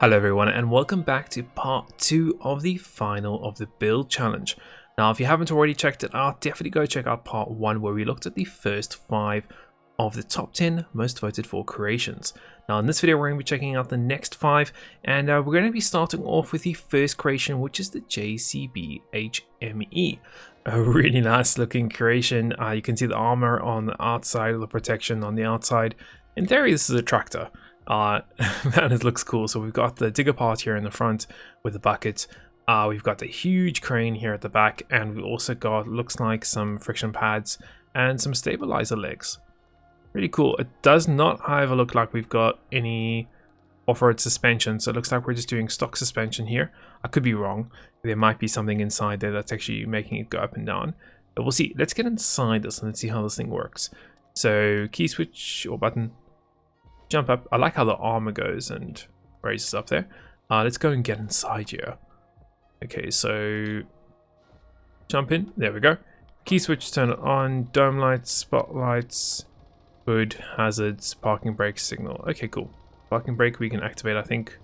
Hello everyone and welcome back to part 2 of the final of the build challenge. Now if you haven't already checked it out, definitely go check out part 1 where we looked at the first 5 of the top 10 most voted for creations. Now in this video we're going to be checking out the next 5 and we're going to be starting off with the first creation, which is the JCB HEMTT. A really nice looking creation. You can see the armor on the outside, the protection on the outside. In theory this is a tractor. Man, it looks cool. So we've got the digger part here in the front with the bucket. We've got the huge crane here at the back, and we also got, looks like, some friction pads and some stabilizer legs. Really cool. It does not, however, look like we've got any off-road suspension, so it looks like we're just doing stock suspension here. I could be wrong. There might be something inside there that's actually making it go up and down, but we'll see. Let's get inside this and let's see how this thing works. So key switch or button, jump up. I like how the armor goes and raises up there. Let's go and get inside here. Okay, so jump in. There we go. Key switch, turn it on. Dome lights, spotlights, hood, hazards, parking brake signal. Okay, cool. Parking brake we can activate, I think,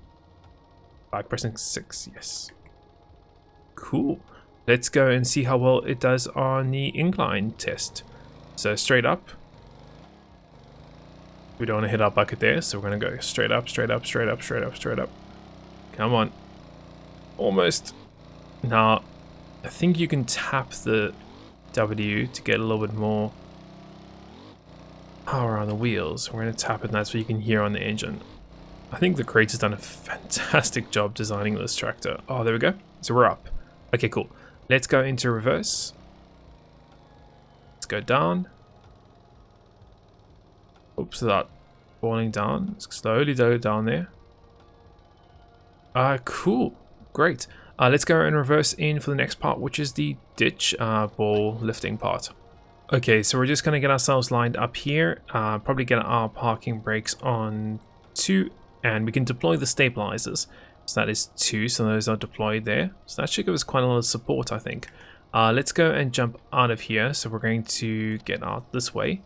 by pressing 6. Yes. Cool. Let's go and see how well it does on the incline test. So straight up. We don't want to hit our bucket there, so we're going to go straight up, straight up, straight up, straight up, straight up. Come on. Almost. Now, I think you can tap the W to get a little bit more power on the wheels. We're going to tap it, and that's what you can hear on the engine. I think the creator's done a fantastic job designing this tractor. Oh, there we go. So we're up. Okay, cool. Let's go into reverse. Let's go down. Oops, without falling down. Slowly go down there. Cool. Great. Let's go and reverse in for the next part, which is the ditch ball lifting part. Okay, so we're just going to get ourselves lined up here. Probably get our parking brakes on 2, and we can deploy the stabilizers. So that is 2, so those are deployed there. So that should give us quite a lot of support, I think. Let's go and jump out of here. So we're going to get out this way.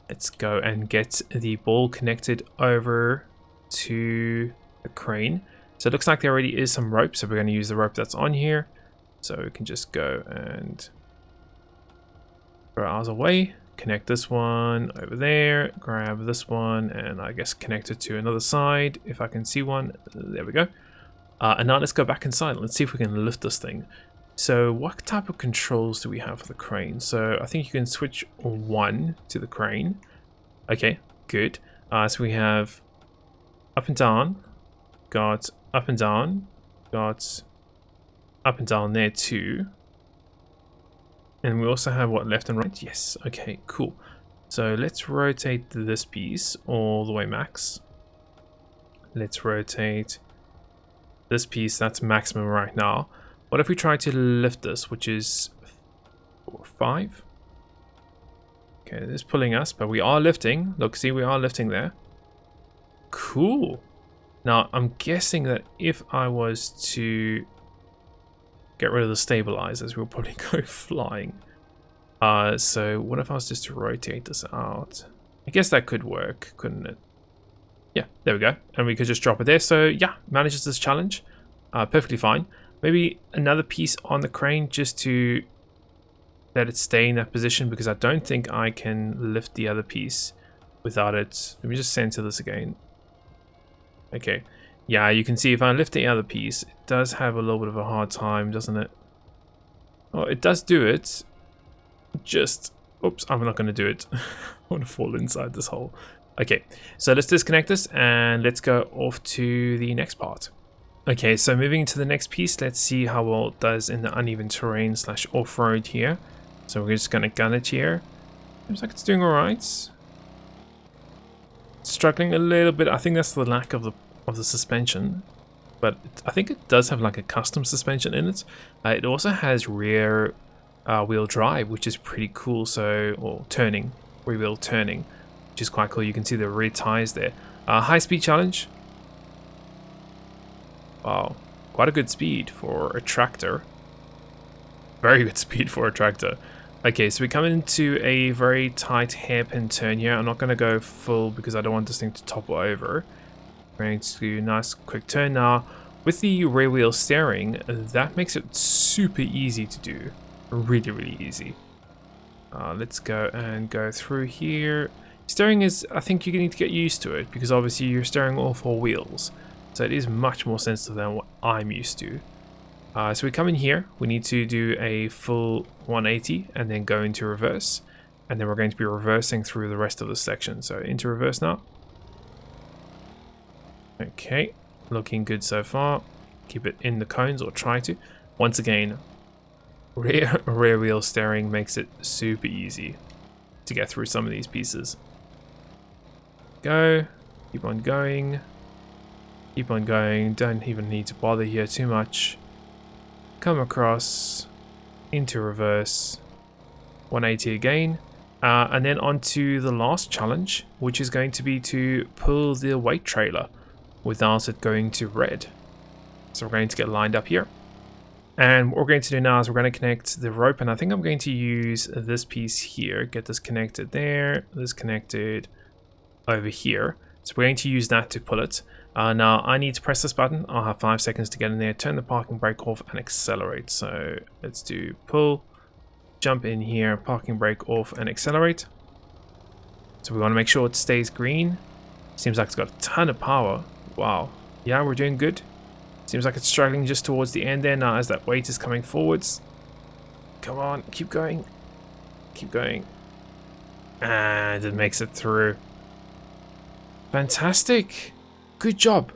Let's go and get the ball connected over to the crane. So it looks like there already is some rope, so we're going to use the rope that's on here. So we can just go and throw ours away, connect this one over there, grab this one, and I guess connect it to another side if I can see one. There we go. And now let's go back inside. Let's see if we can lift this thing. So what type of controls do we have for the crane? So I think you can switch 1 to the crane. Okay, good. So we have up and down, got up and down, got up and down there too. And we also have what, left and right? Yes, okay, cool. So let's rotate this piece all the way max. Let's rotate this piece, that's maximum right now. What if we try to lift this, which is 4, 5? Okay, this is pulling us, but we are lifting. Look, see, we are lifting there. Cool. Now, I'm guessing that if I was to get rid of the stabilizers, we'll probably go flying. So what if I was just to rotate this out? I guess that could work, couldn't it? Yeah, there we go. And we could just drop it there. So yeah, manages this challenge. Perfectly fine. Maybe another piece on the crane just to let it stay in that position, because I don't think I can lift the other piece without it. Let me just center this again. Okay. Yeah, you can see if I lift the other piece, it does have a little bit of a hard time, doesn't it? Oh, it does do it. Just, oops, I'm not going to do it. I want to fall inside this hole. Okay, so let's disconnect this and let's go off to the next part. Okay, so moving to the next piece, let's see how well it does in the uneven terrain / off-road here. So we're just going to gun it here. Seems like it's doing alright. Struggling a little bit. I think that's the lack of the suspension. But I think it does have like a custom suspension in it. It also has rear wheel drive, which is pretty cool. So, or turning, rear wheel turning, which is quite cool. You can see the rear tires there. High speed challenge. Wow, quite a good speed for a tractor. Very good speed for a tractor. Okay, so we come into a very tight hairpin turn here. I'm not going to go full because I don't want this thing to topple over. Going to do a nice quick turn now. With the rear wheel steering, that makes it super easy to do. Really, really easy. Let's go and go through here. Steering is, I think you need to get used to it because obviously you're steering all four wheels. So it is much more sensitive than what I'm used to. So we come in here, we need to do a full 180 and then go into reverse. And then we're going to be reversing through the rest of the section. So into reverse now. Okay, looking good so far. Keep it in the cones or try to. Once again, rear wheel steering makes it super easy to get through some of these pieces. Go, keep on going, keep on going. Don't even need to bother here too much. Come across, into reverse, 180 again, and then on to the last challenge, which is going to be to pull the weight trailer without it going to red. So we're going to get lined up here. And what we're going to do now is we're going to connect the rope, and I think I'm going to use this piece here, get this connected there, this connected over here. So we're going to use that to pull it. Now I need to press this button. I'll have 5 seconds to get in there, turn the parking brake off and accelerate. So let's do pull, jump in here, parking brake off and accelerate. So we want to make sure it stays green. Seems like it's got a ton of power. Wow. Yeah, we're doing good. Seems like it's struggling just towards the end there now as that weight is coming forwards. Come on, keep going. Keep going. And it makes it through. Fantastic. Good job.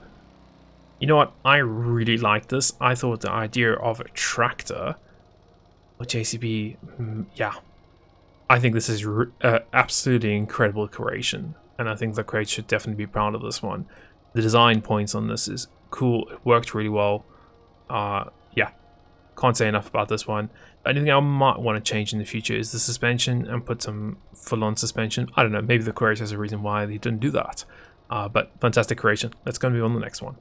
You know what? I really like this. I thought the idea of a tractor or JCB, yeah. I think this is absolutely incredible creation. And I think the crate should definitely be proud of this one. The design points on this is cool. It worked really well. Yeah, can't say enough about this one. The only thing I might want to change in the future is the suspension and put some full-on suspension. I don't know, maybe the creator has a reason why they didn't do that. But fantastic creation. Let's go and move on to the next one.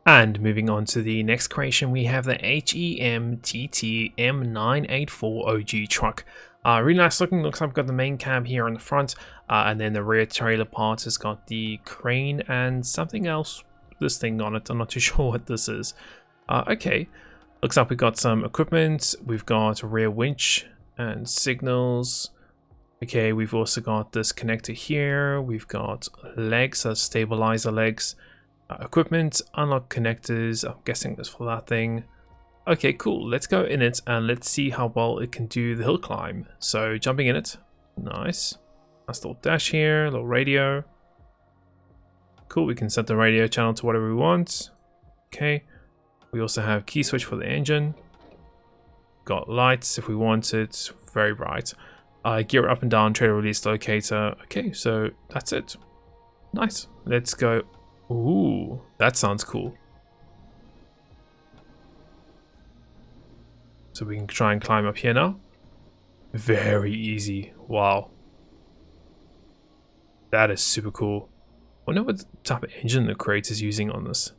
And moving on to the next creation, we have the HEMTT M984 OG truck. Really nice looking. Looks like we've got the main cab here on the front, and then the rear trailer part has got the crane and something else, this thing on it. I'm not too sure what this is. Okay, looks like we've got some equipment. We've got a rear winch and signals. Okay, we've also got this connector here. We've got legs, stabilizer legs. Equipment, unlock connectors. I'm guessing that's for that thing. Okay, cool. Let's go in it and let's see how well it can do the hill climb. So jumping in it. Nice. Nice little dash here, little radio. Cool, we can set the radio channel to whatever we want. Okay. We also have key switch for the engine. Got lights if we want it. Very bright. Gear up and down, trailer release locator. Okay, so that's it. Nice. Let's go. Ooh, that sounds cool. So we can try and climb up here now. Very easy. Wow. That is super cool. I wonder what type of engine the crate is using on this.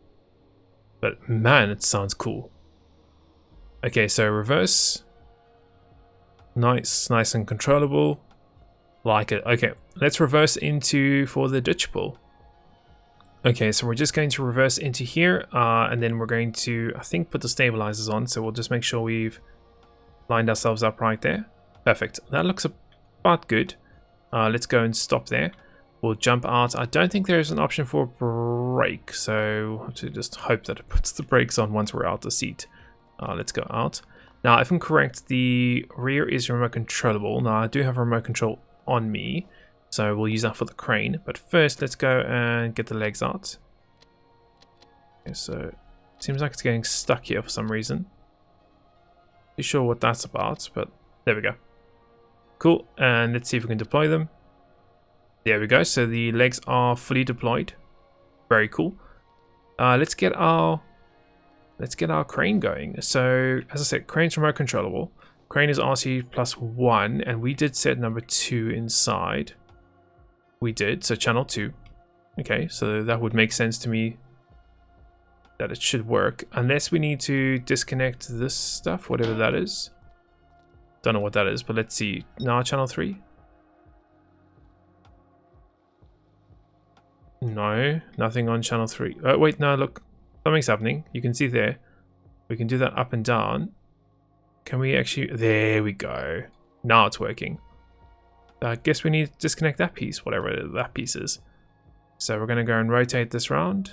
But man, it sounds cool. Okay, so reverse. Nice, nice and controllable. Like it. Okay, let's reverse into for the ditch pull. Okay, so we're just going to reverse into here, and then we're going to, I think, put the stabilizers on. So we'll just make sure we've lined ourselves up right there. Perfect. That looks about good. Let's go and stop there. We'll jump out. I don't think there's an option for a brake, so we'll have to just hope that it puts the brakes on once we're out the seat. Let's go out. Now, if I'm correct, the rear is remote controllable. Now, I do have a remote control on me, so we'll use that for the crane. But first, let's go and get the legs out. Okay, so it seems like it's getting stuck here for some reason. Not sure what that's about, but there we go. Cool, and let's see if we can deploy them. There we go, so the legs are fully deployed. Very cool. Let's get our crane going. So, as I said, crane's remote controllable. Crane is RC+1, and we did set number 2 inside. We did, so channel 2. Okay, so that would make sense to me that it should work. Unless we need to disconnect this stuff, whatever that is. Don't know what that is, but let's see. Now channel 3. No, nothing on channel 3. Oh, wait, no, look. Something's happening. You can see there. We can do that up and down. Can we actually... There we go. Now it's working. I guess we need to disconnect that piece, whatever that piece is. So we're going to go and rotate this round.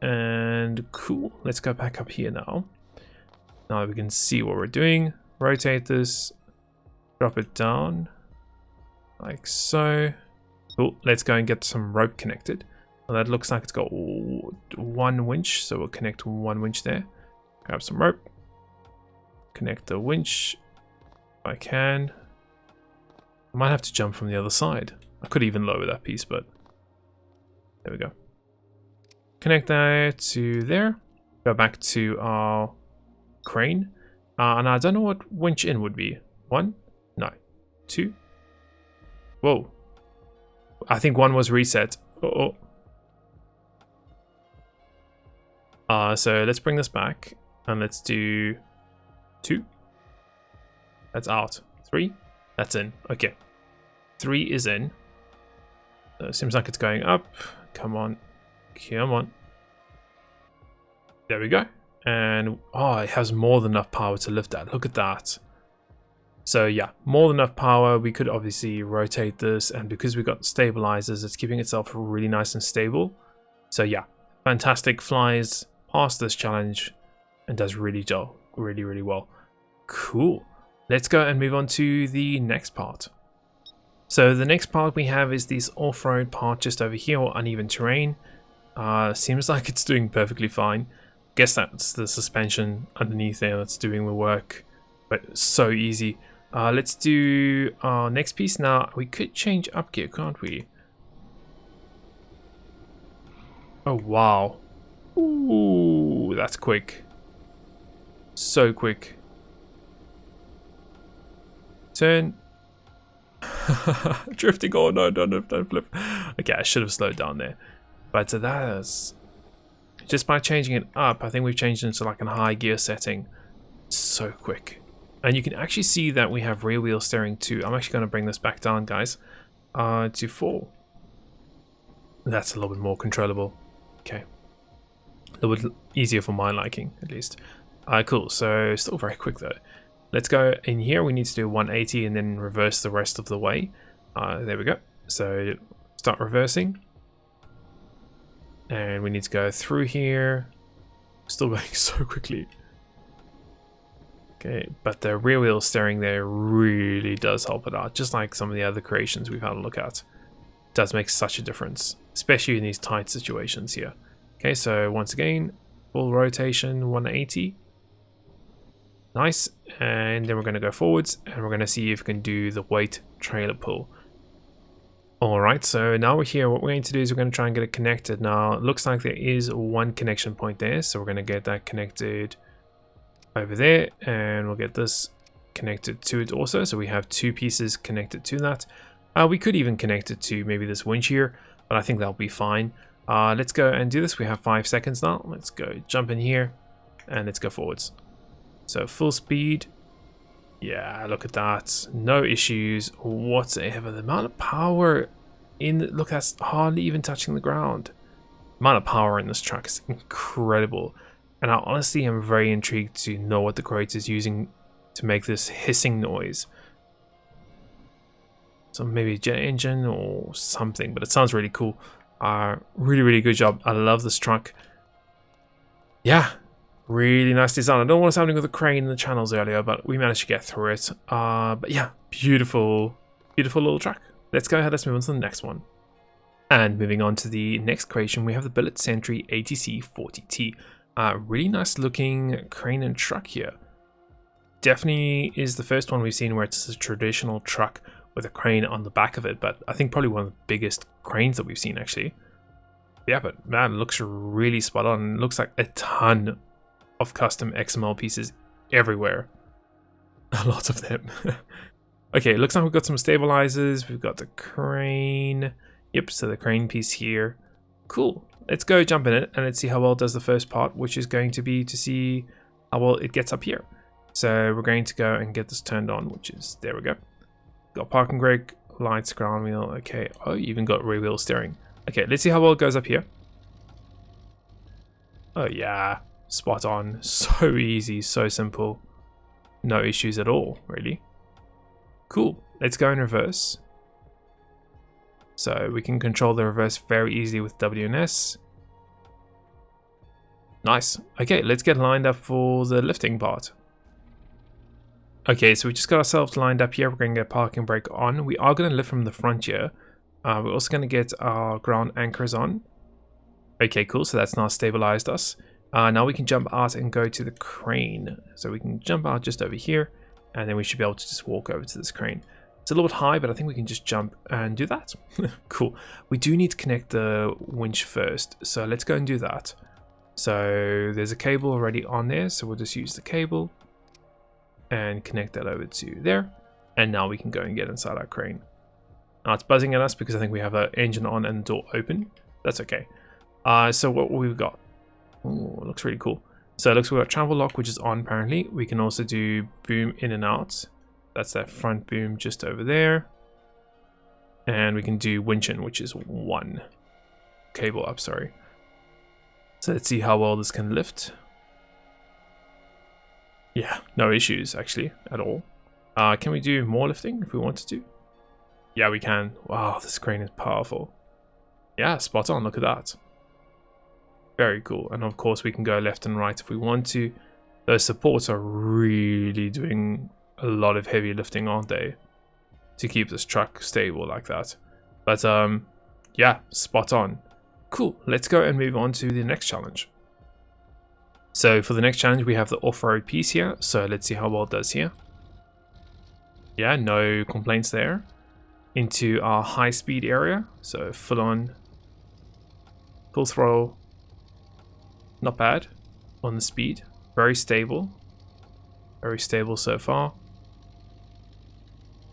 And cool. Let's go back up here now. Now that we can see what we're doing. Rotate this. Drop it down. Like so. Cool. Let's go and get some rope connected. Well, that looks like it's got one winch. So we'll connect one winch there. Grab some rope. Connect the winch. If I can. I might have to jump from the other side. I could even lower that piece, but there we go. Connect that to there. Go back to our crane. And I don't know what winch in would be. 1? No. 2? Whoa. I think 1 was reset. Uh-oh. So let's bring this back. And let's do 2. That's out. 3. That's in. Okay. 3 is in. Seems like it's going up. Come on. Come on. There we go. And oh, it has more than enough power to lift that. Look at that. So yeah, more than enough power. We could obviously rotate this, and because we've got stabilizers, it's keeping itself really nice and stable. So yeah, fantastic. Flies past this challenge and does really well. Cool. Let's go and move on to the next part. So the next part we have is this off-road part just over here, or uneven terrain. Seems like it's doing perfectly fine. Guess that's the suspension underneath there that's doing the work, but it's so easy. Let's do our next piece now. We could change up gear, can't we? Oh wow. Ooh, that's quick. So quick. Turn. Drifting. Oh no, don't flip. Okay, I should have slowed down there. But that's just by changing it up. I think we've changed it into like a high gear setting. So quick. And you can actually see that we have rear wheel steering too. I'm actually going to bring this back down, guys, to 4. That's a little bit more controllable. Okay. A little bit easier for my liking, at least. Cool. So still very quick though. Let's go in here. We need to do 180 and then reverse the rest of the way. There we go. So start reversing. And we need to go through here. Still going so quickly. Okay, but the rear wheel steering there really does help it out. Just like some of the other creations we've had a look at. It does make such a difference. Especially in these tight situations here. Okay, so once again, full rotation, 180. Nice. And then we're going to go forwards. And we're going to see if we can do the weight trailer pull. Alright, so now we're here. What we're going to do is we're going to try and get it connected. Now, it looks like there is one connection point there. So we're going to get that connected over there. And we'll get this connected to it also. So we have 2 pieces connected to that. We could even connect it to maybe this winch here. But I think that'll be fine. Let's go and do this. We have 5 seconds now. Let's go jump in here. And let's go forwards. So full speed. Yeah, look at that. No issues whatsoever. The amount of power in the, look, that's hardly even touching the ground. The amount of power in this truck is incredible. And I honestly am very intrigued to know what the creator is using to make this hissing noise. So maybe a jet engine or something, but it sounds really cool. Really good job. I love this truck. Yeah. Really nice design. I don't know what's happening with the crane in the channels earlier, but we managed to get through it. But yeah, beautiful little truck. Let's go ahead, let's move on to the next one. And moving on to the next creation, we have the Billet Sentry ATC 40T. Really nice looking crane and truck here. Definitely is the first one we've seen where it's a traditional truck with a crane on the back of it, but I think probably one of the biggest cranes that we've seen actually. Yeah, but man, it looks really spot on. It looks like a ton of custom XML pieces everywhere. A lot of them. Okay, it looks like we've got some stabilizers. We've got the crane. Yep, so the crane piece here. Cool. Let's go jump in it and let's see how well it does the first part, which is going to be to see how well it gets up here. So we're going to go and get this turned on, which is, there we go. Got parking brake, lights, ground wheel. Okay, oh, you even got rear wheel steering. Okay, let's see how well it goes up here. Oh yeah, spot on. So easy, so simple. No issues at all, really. Cool, let's go in reverse. So we can control the reverse very easily with W and S. Nice. Okay, let's get lined up for the lifting part. Okay, so we just got ourselves lined up here. We're going to get parking brake on. We are going to lift from the front here. We're also going to get our ground anchors on. Okay, cool. So that's now stabilized us. Now we can jump out and go to the crane. So we can jump out just over here, and then we should be able to just walk over to this crane. It's a little bit high, but I think we can just jump and do that. Cool. We do need to connect the winch first, so let's go and do that. So there's a cable already on there, so we'll just use the cable and connect that over to there. And now we can go and get inside our crane. Now it's buzzing at us because I think we have an engine on and the door open. That's okay. So what we've got, ooh, looks really cool. So it looks like we've got travel lock, which is on apparently. We can also do boom in and out. That's that front boom just over there. And we can do winch in, which is 1 cable up, sorry. So let's see how well this can lift. Yeah, no issues actually at all. Can we do more lifting if we wanted to? Yeah, we can. Wow, this crane is powerful. Yeah, spot on, look at that. Very cool. And of course we can go left and right if we want to. Those supports are really doing a lot of heavy lifting, aren't they? To keep this truck stable like that. But yeah, spot on. Cool, let's go and move on to the next challenge. So for the next challenge we have the off-road piece here. So let's see how well it does here. Yeah, no complaints there. Into our high speed area. So full on, full throttle. Not bad on the speed. Very stable. Very stable so far.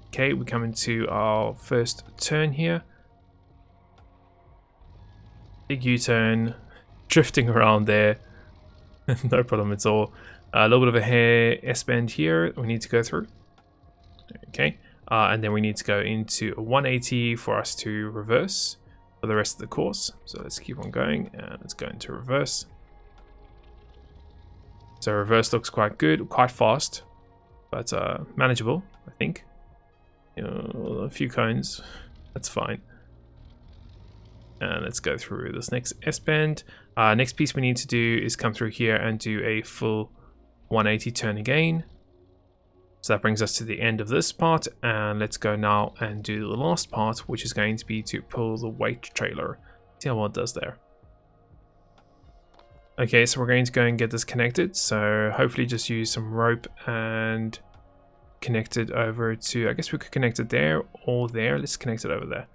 Okay, we come into our first turn here. Big U-turn, drifting around there. No problem at all. A little bit of a hair S-bend here we need to go through. Okay, and then we need to go into a 180 for us to reverse for the rest of the course. So let's keep on going and let's go into reverse. So reverse looks quite good, quite fast, but manageable, I think. You know, a few cones, that's fine. And let's go through this next S-bend. Next piece we need to do is come through here and do a full 180 turn again. So that brings us to the end of this part, and let's go now and do the last part, which is going to be to pull the weight trailer. See how well it does there. Okay, so we're going to go and get this connected. So hopefully just use some rope and connect it over to, I guess we could connect it there or there. Let's connect it over there.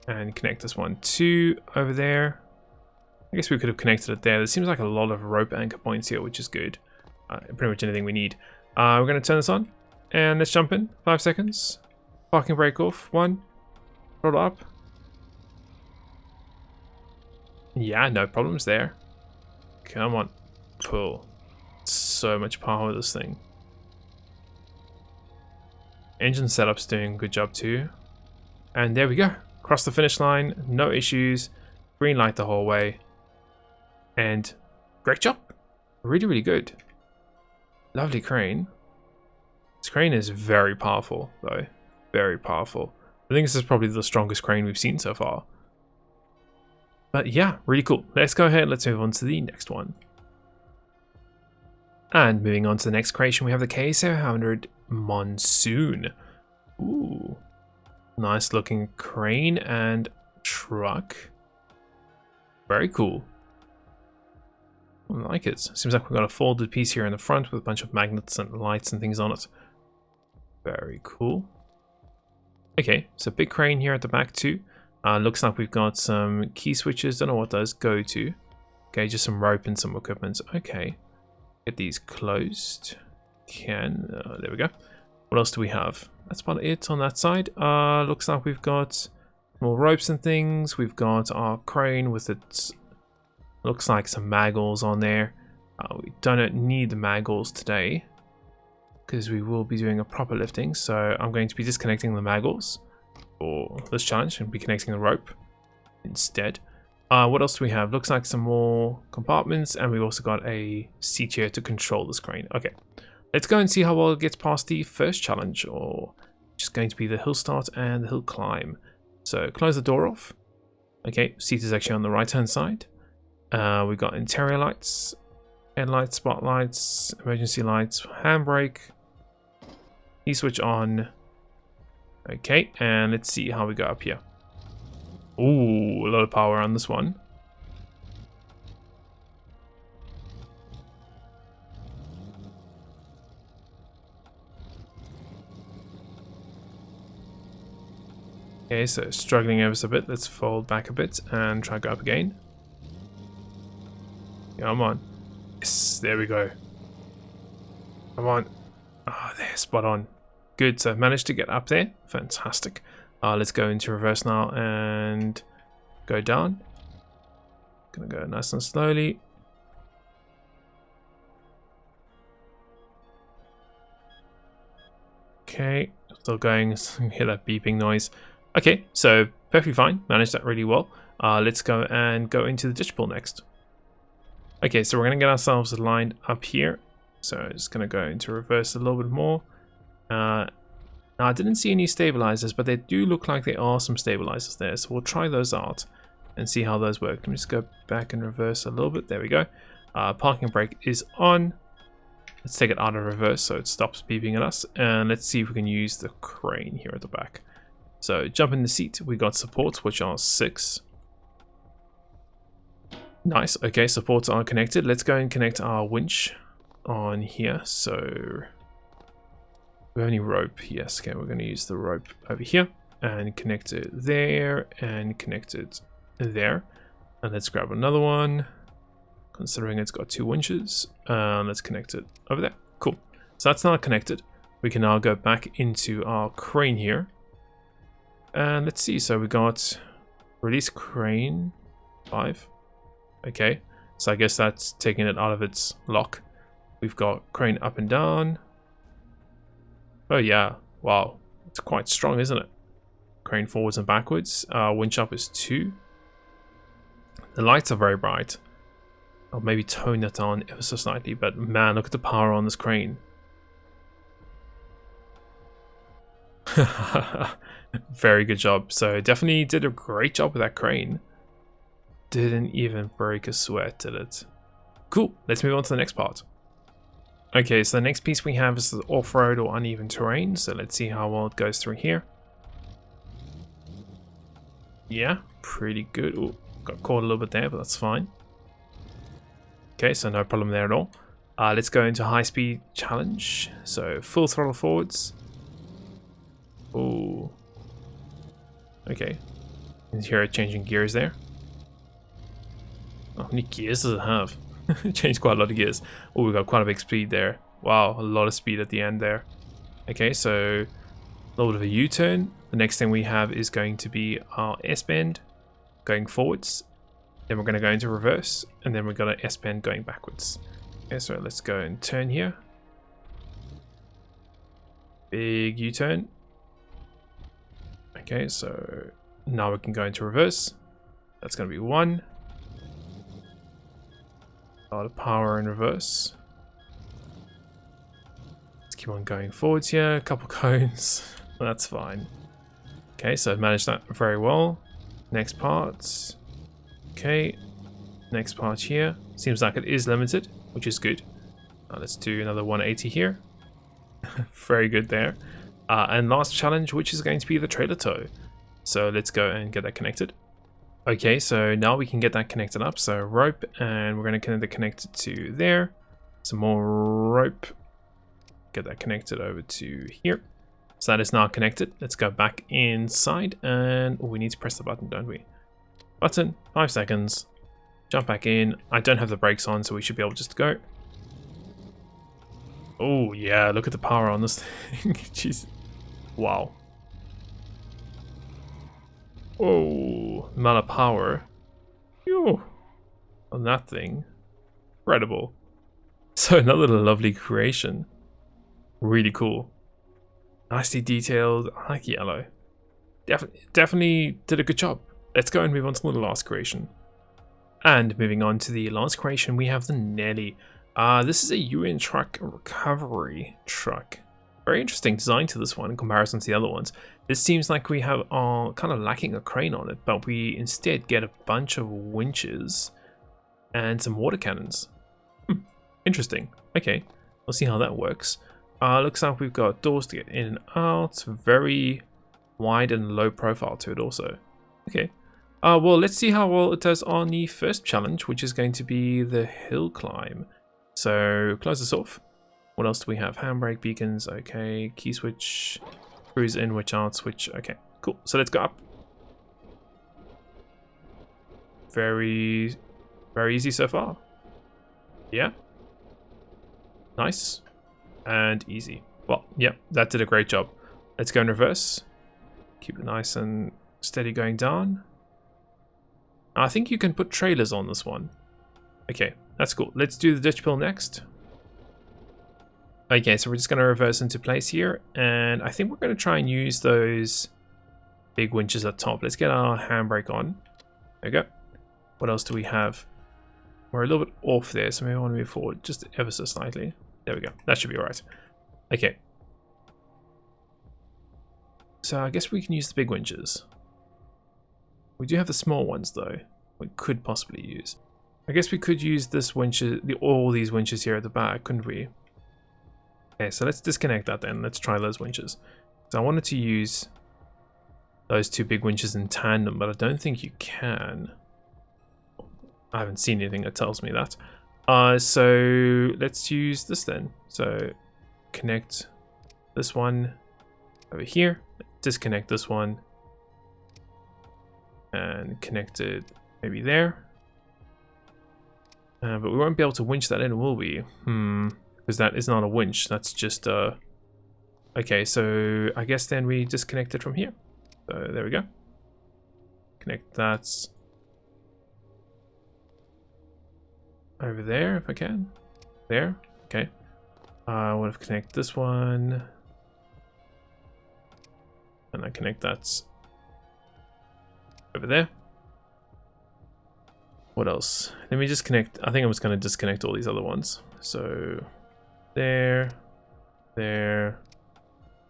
And connect this one to over there. I guess we could have connected it there. There seems like a lot of rope anchor points here, which is good. Pretty much anything we need. We're going to turn this on. And let's jump in. 5 seconds. Parking brake off. 1. Roll up. Yeah, no problems there. Come on. Pull. So much power with this thing. Engine setup's doing a good job too. And there we go. Cross the finish line, no issues, green light the whole way, and great job. Really, really good. Lovely crane. This crane is very powerful though, very powerful. I think this is probably the strongest crane we've seen so far. But yeah, really cool. Let's go ahead, let's move on to the next one. And moving on to the next creation, we have the K700 Monsoon. Ooh. Nice looking crane and truck. Very cool. I like it. Seems like we've got a folded piece here in the front with a bunch of magnets and lights and things on it. Very cool. Okay, so big crane here at the back too. Looks like we've got some key switches. Don't know what those go to. Okay, just some rope and some equipment. Okay, get these closed. There we go. What else do we have? That's about it on that side. Looks like we've got more ropes and things. We've got our crane with its, looks like some maggles on there. We don't need the maggles today because we will be doing a proper lifting. So I'm going to be disconnecting the maggles for this challenge and be connecting the rope. instead. What else do we have? Looks like some more compartments, and we've also got a seat here to control this crane. Okay, let's go and see how well it gets past the first challenge, or just going to be the hill start and the hill climb. So close the door off. Okay, seat is actually on the right hand side. We've got interior lights, headlights, spotlights, emergency lights, handbrake, e-switch on. Okay, and let's see how we go up here. Ooh, a lot of power on this one. Okay, so struggling ever so bit. Let's fold back a bit and try to go up again. Come on. Yes, there we go. Come on. Ah, oh, there, spot on. Good, so I've managed to get up there. Fantastic. Let's go into reverse now and go down. Gonna go nice and slowly. Okay, still going. Hear that beeping noise. Okay, so perfectly fine. Managed that really well. Let's go and go into the ditch pull next. Okay, so we're gonna get ourselves lined up here. So just gonna go into reverse a little bit more. Now I didn't see any stabilizers, but they do look like there are some stabilizers there. So we'll try those out and see how those work. Let me just go back and reverse a little bit. There we go. Parking brake is on. Let's take it out of reverse so it stops beeping at us. And let's see if we can use the crane here at the back. So jump in the seat. We got supports, which are 6. Nice. Okay, supports are connected. Let's go and connect our winch on here. So we have any rope? Yes. Okay, we're going to use the rope over here and connect it there and connect it there. And let's grab another one. Considering it's got 2 winches, let's connect it over there. Cool. So that's now connected. We can now go back into our crane here. And let's see. So we got release crane 5. Okay. So I guess that's taking it out of its lock. We've got crane up and down. Oh yeah, wow, it's quite strong, isn't it? Crane forwards and backwards. Winch up is 2. The lights are very bright. I'll maybe tone that on ever so slightly, but man, look at the power on this crane. Very good job. So definitely did a great job with that crane. Didn't even break a sweat, did it? Cool, let's move on to the next part. Okay, so the next piece we have is the off-road or uneven terrain. So let's see how well it goes through here. Yeah, pretty good. Ooh, got caught a little bit there, but that's fine. Okay, so no problem there at all. Let's go into high-speed challenge. So full throttle forwards. Ooh. Okay. You can hear it changing gears there. How many gears does it have? Changed quite a lot of gears. Oh, we got quite a big speed there. Wow, a lot of speed at the end there. Okay, so a little bit of a U-turn. The next thing we have is going to be our S-bend going forwards. Then we're going to go into reverse, and then we've got an S-bend going backwards. Okay, so let's go and turn here. Big U-turn. Okay, so now we can go into reverse. That's going to be 1. A lot of power in reverse. Let's keep on going forwards here. A couple cones. That's fine. Okay, so I've managed that very well. Next part. Okay. Next part here. Seems like it is limited, which is good. Let's do another 180 here. Very good there. And last challenge, which is going to be the trailer tow. So let's go and get that connected. Okay, so now we can get that connected up. So rope, and we're going to connect it to there. Some more rope. Get that connected over to here. So that is now connected. Let's go back inside, and we need to press the button, don't we? Button, 5 seconds. Jump back in. I don't have the brakes on, so we should be able just to go. Oh yeah, look at the power on this thing. Jeez. Wow. Oh, amount of power. Phew. On that thing. Incredible. So another lovely creation. Really cool. Nicely detailed. I like yellow. Definitely did a good job. let's go and move on to the last creation. And moving on to the last creation, we have the Nelly. This is a UN truck recovery truck. Very interesting design to this one in comparison to the other ones. This seems like we are kind of lacking a crane on it, but we instead get a bunch of winches and some water cannons. Interesting. Okay, we'll see how that works. Looks like we've got doors to get in and out. Very wide and low profile to it also. Okay. Well, let's see how well it does on the first challenge, which is going to be the hill climb. So close this off. What else do we have? Handbrake, beacons, okay. Key switch, cruise in, switch out, switch. Okay, cool. So let's go up. Very, very easy so far. Yeah. Nice. And easy. Well, yeah, that did a great job. Let's go in reverse. Keep it nice and steady going down. I think you can put trailers on this one. Okay, that's cool. Let's do the ditch pull next. Okay, so we're just going to reverse into place here. And I think we're going to try and use those big winches at top. Let's get our handbrake on. There we go. What else do we have? We're a little bit off there, so maybe I want to move forward just ever so slightly. There we go. That should be all right. Okay. So I guess we can use the big winches. We do have the small ones though. We could possibly use. I guess we could use this winches, all these winches here at the back, couldn't we? Okay, so let's disconnect that then. Let's try those winches. So I wanted to use those two big winches in tandem, but I don't think you can. I haven't seen anything that tells me that. So let's use this then. So connect this one over here, disconnect this one, and connect it maybe there. But we won't be able to winch that in, will we? Because that is not a winch, that's just a... Okay, so I guess then we disconnect it from here. So there we go. Connect that over there if I can. There, okay. I want to connect this one. And I connect that over there. What else? Let me just connect. I think I'm just going to disconnect all these other ones. So there, there,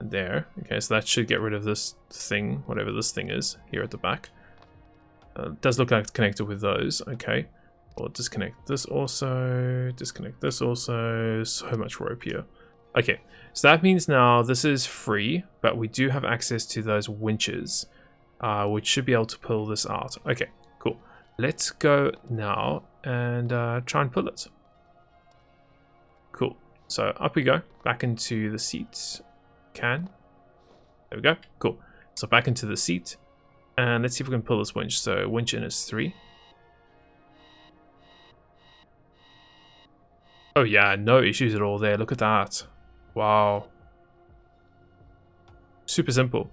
and there. Okay, so that should get rid of this thing, whatever this thing is, here at the back. It does look like it's connected with those. Okay. Or disconnect this also. Disconnect this also. So much rope here. Okay, so that means now this is free, but we do have access to those winches, which should be able to pull this out. Okay, cool. Let's go now and try and pull it. Cool. So up we go, back into the seat. There we go. Cool. So back into the seat, and let's see if we can pull this winch. So winch in is 3. Oh yeah, no issues at all there. Look at that. Wow. Super simple.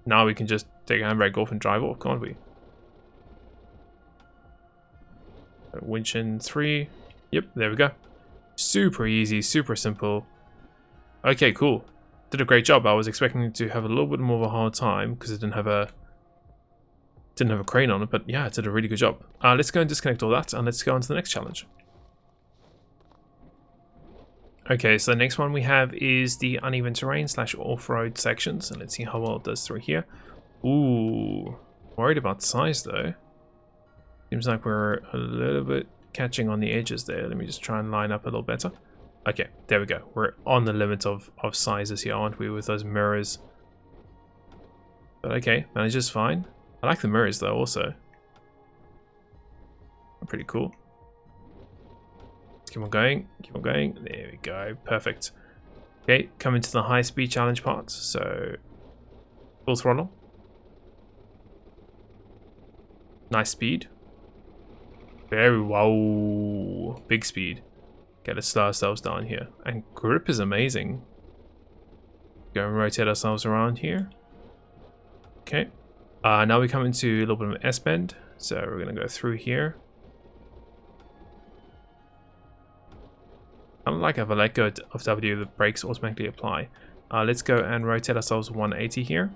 Now we can just take a handbrake off and drive off, can't we? Winch in 3. Yep, there we go. Super easy, super simple. Okay, cool. Did a great job. I was expecting to have a little bit more of a hard time because it didn't have a crane on it, but yeah, it did a really good job. Let's go and disconnect all that and let's go on to the next challenge. Okay, so the next one we have is the uneven terrain / off-road sections, and let's see how well it does through here. Ooh, worried about size though. Seems like we're a little bit catching on the edges there. Let me just try and line up a little better. Okay, there we go. We're on the limit of sizes here, aren't we, with those mirrors? But okay, manages fine. I like the mirrors though also. Pretty cool. Keep on going, keep on going. There we go, perfect. Okay, coming to the high speed challenge part. So, full throttle. Nice speed. Very, wow, big speed. Okay, let's slow ourselves down here. And grip is amazing. Go and rotate ourselves around here. Okay. Now we come into a little bit of an S-bend. So we're gonna go through here. Unlike if I let go of W, the brakes automatically apply. Let's go and rotate ourselves 180 here.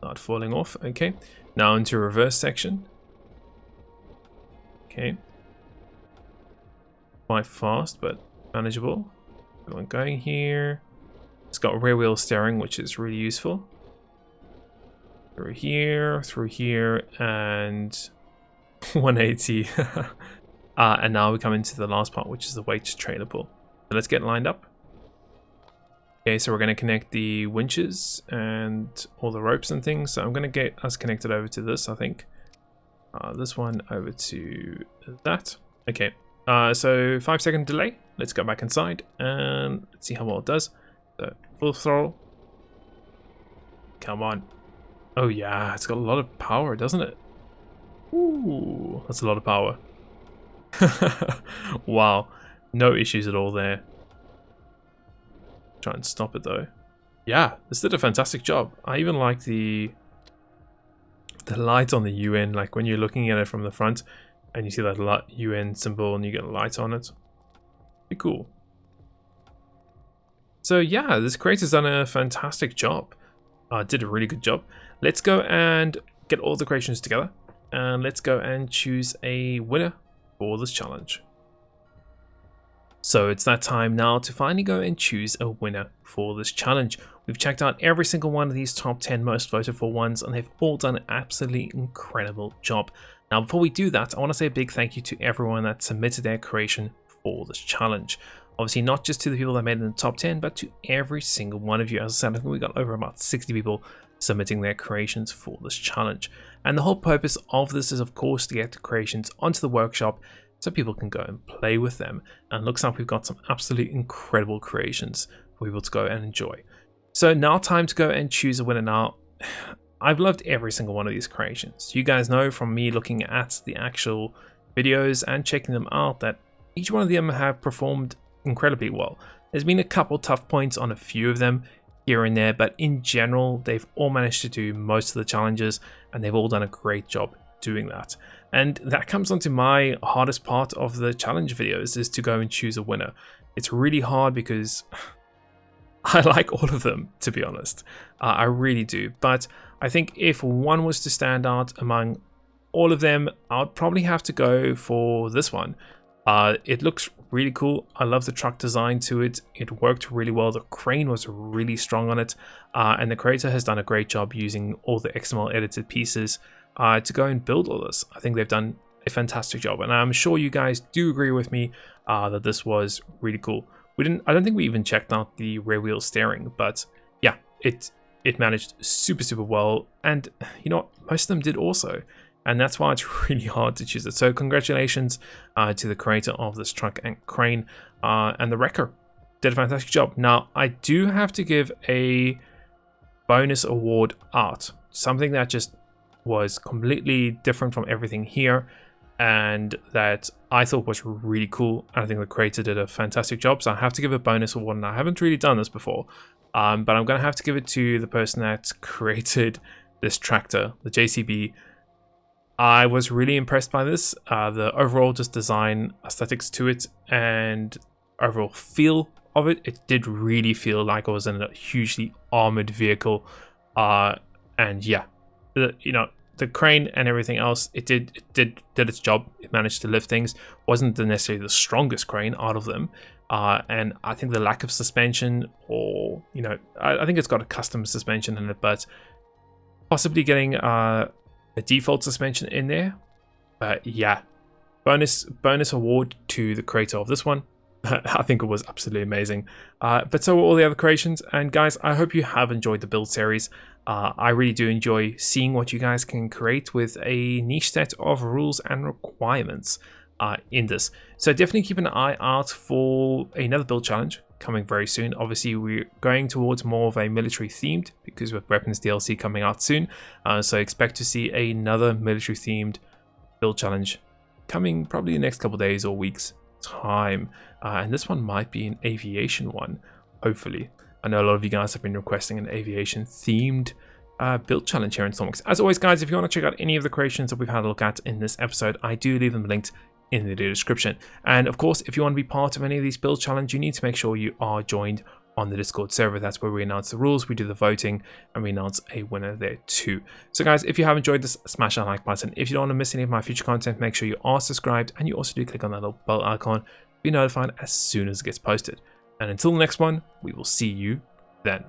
Not falling off. Okay. Now into reverse section. Okay. Quite fast, but manageable. One going here. It's got rear wheel steering, which is really useful. Through here, and 180. And now we come into the last part, which is the weight trailer pull. So let's get lined up. Okay, so we're going to connect the winches and all the ropes and things. So I'm going to get us connected over to this, I think. This one over to that. Okay, so 5-second delay. Let's go back inside and let's see how well it does. So full throttle. Come on. Oh yeah, it's got a lot of power, doesn't it? Ooh, that's a lot of power. Wow, no issues at all there. Try and stop it though. Yeah, this did a fantastic job. I even like the light on the UN, like when you're looking at it from the front and you see that UN symbol and you get a light on it. Pretty cool. So yeah, this creator's done a fantastic job. Did a really good job. Let's go and get all the creations together and let's go and choose a winner for this challenge. So it's that time now to finally go and choose a winner for this challenge. We've checked out every single one of these top 10 most voted for ones and they've all done an absolutely incredible job. Now before we do that, I want to say a big thank you to everyone that submitted their creation for this challenge. Obviously not just to the people that made it in the top 10, but to every single one of you. As I said, I think we got over about 60 people submitting their creations for this challenge. And the whole purpose of this is of course to get the creations onto the workshop so people can go and play with them. And looks like we've got some absolutely incredible creations for people to go and enjoy. So now time to go and choose a winner. Now, I've loved every single one of these creations. You guys know from me looking at the actual videos and checking them out that each one of them have performed incredibly well. There's been a couple tough points on a few of them here and there, but in general, they've all managed to do most of the challenges and they've all done a great job doing that. And that comes onto my hardest part of the challenge videos, is to go and choose a winner. It's really hard because I like all of them, to be honest. I really do. But I think if one was to stand out among all of them, I'd probably have to go for this one. It looks really cool. I love the truck design to it. It worked really well. The crane was really strong on it. And the creator has done a great job using all the XML edited pieces to go and build all this. I think they've done a fantastic job. And I'm sure you guys do agree with me that this was really cool. I don't think we even checked out the rear wheel steering, but yeah, it managed super well. And you know what? Most of them did also. And that's why it's really hard to choose it. So congratulations to the creator of this truck and crane, and the wrecker did a fantastic job. Now I do have to give a bonus award out, something that just was completely different from everything here and that I thought was really cool. And I think the creator did a fantastic job. So I have to give a bonus award, and I haven't really done this before, but I'm going to have to give it to the person that created this tractor, the JCB. I was really impressed by this. The overall just design, aesthetics to it, and overall feel of it. It did really feel like I was in a hugely armored vehicle. And yeah, the crane and everything else, it did its job. It managed to lift things. Wasn't necessarily the strongest crane out of them. And I think the lack of suspension, or I think it's got a custom suspension in it, but possibly getting a default suspension in there. But yeah, bonus award to the creator of this one. I think it was absolutely amazing. But so were all the other creations. And guys, I hope you have enjoyed the build series. I really do enjoy seeing what you guys can create with a niche set of rules and requirements in this. So definitely keep an eye out for another build challenge coming very soon. Obviously, we're going towards more of a military themed, because with weapons DLC coming out soon. So expect to see another military themed build challenge coming probably the next couple days or weeks time. And this one might be an aviation one, hopefully. I know a lot of you guys have been requesting an aviation themed build challenge here in Stormworks. As always, guys, if you want to check out any of the creations that we've had a look at in this episode, I do leave them linked in the description. And of course, if you want to be part of any of these build challenge, you need to make sure you are joined on the Discord server. That's where we announce the rules, we do the voting, and we announce a winner there too. So guys, if you have enjoyed this, smash that like button. If you don't want to miss any of my future content, make sure you are subscribed, and you also do click on that little bell icon to be notified as soon as it gets posted. And until the next one, we will see you then.